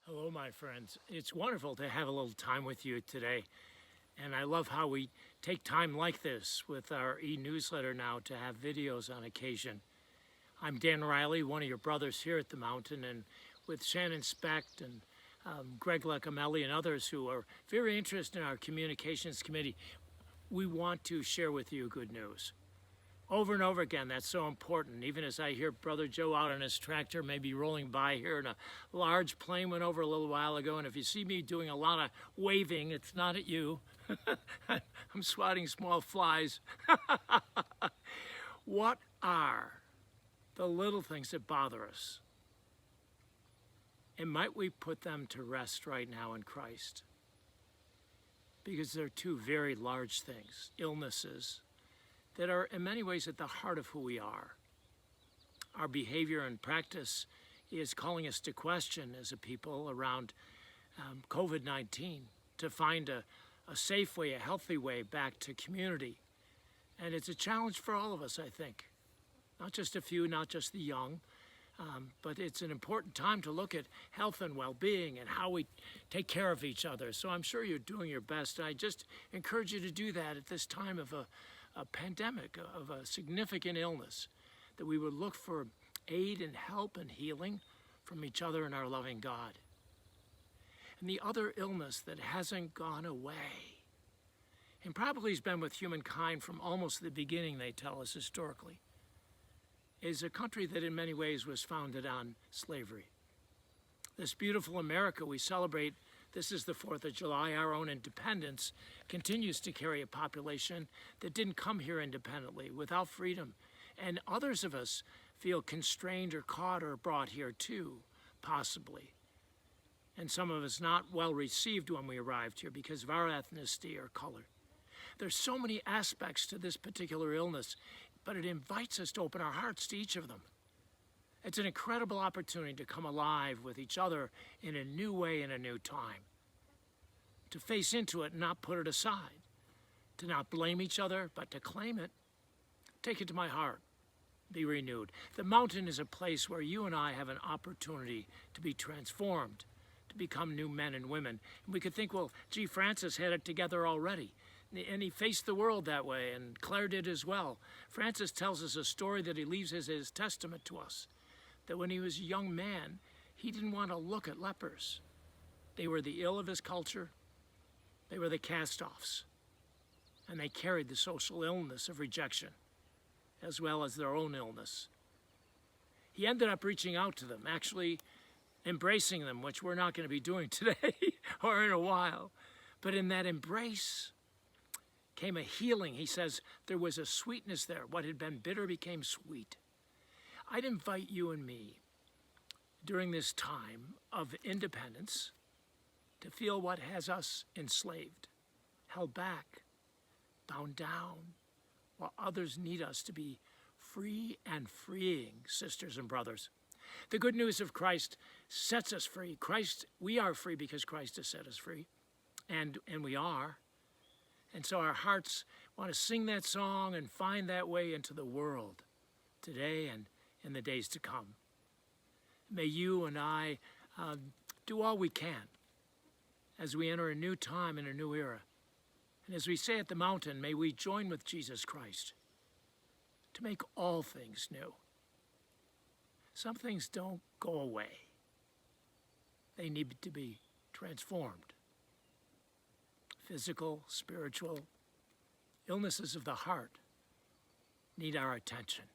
Hello, my friends. It's wonderful to have a little time with you today. And I love how we take time like this with our e-newsletter now to have videos on occasion. I'm Dan Riley, one of your brothers here at the mountain, and with Shannon Specht and Greg Lecamelli and others who are very interested in our communications committee, we want to share with you good news. Over and over again, that's so important. Even as I hear Brother Joe out on his tractor, maybe rolling by here, and a large plane went over a little while ago, and if you see me doing a lot of waving, it's not at you. I'm swatting small flies. What are the little things that bother us? And might we put them to rest right now in Christ? Because they're two very large things, illnesses, that are in many ways at the heart of who we are. Our behavior and practice is calling us to question as a people around COVID-19 to find a safe way, a healthy way back to community. And it's a challenge for all of us, I think. Not just a few, not just the young, but it's an important time to look at health and well-being and how we take care of each other. So I'm sure you're doing your best. I just encourage you to do that at this time of a pandemic, of a significant illness, that we would look for aid and help and healing from each other and our loving God. And the other illness that hasn't gone away, and probably has been with humankind from almost the beginning, they tell us historically, is a country that in many ways was founded on slavery. This beautiful America we celebrate, this is the 4th of July, our own independence, continues to carry a population that didn't come here independently, without freedom. And others of us feel constrained or caught or brought here too, possibly. And some of us not well received when we arrived here because of our ethnicity or color. There's so many aspects to this particular illness, but it invites us to open our hearts to each of them. It's an incredible opportunity to come alive with each other in a new way in a new time. To face into it and not put it aside. To not blame each other, but to claim it. Take it to my heart. Be renewed. The mountain is a place where you and I have an opportunity to be transformed, to become new men and women. And we could think, well, gee, Francis had it together already. And he faced the world that way, and Claire did as well. Francis tells us a story that he leaves as his testament to us. That when he was a young man, he didn't want to look at lepers. They were the ill of his culture. They were the cast-offs. And they carried the social illness of rejection, as well as their own illness. He ended up reaching out to them, actually embracing them, which we're not going to be doing today or in a while. But in that embrace came a healing. He says there was a sweetness there. What had been bitter became sweet. I'd invite you and me during this time of independence to feel what has us enslaved, held back, bound down, while others need us to be free and freeing, sisters and brothers. The good news of Christ sets us free. We are free because Christ has set us free, and we are. And so our hearts want to sing that song and find that way into the world today and in the days to come. May you and I do all we can as we enter a new time and a new era. And as we say at the mountain, may we join with Jesus Christ to make all things new. Some things don't go away. They need to be transformed. Physical, spiritual, illnesses of the heart need our attention.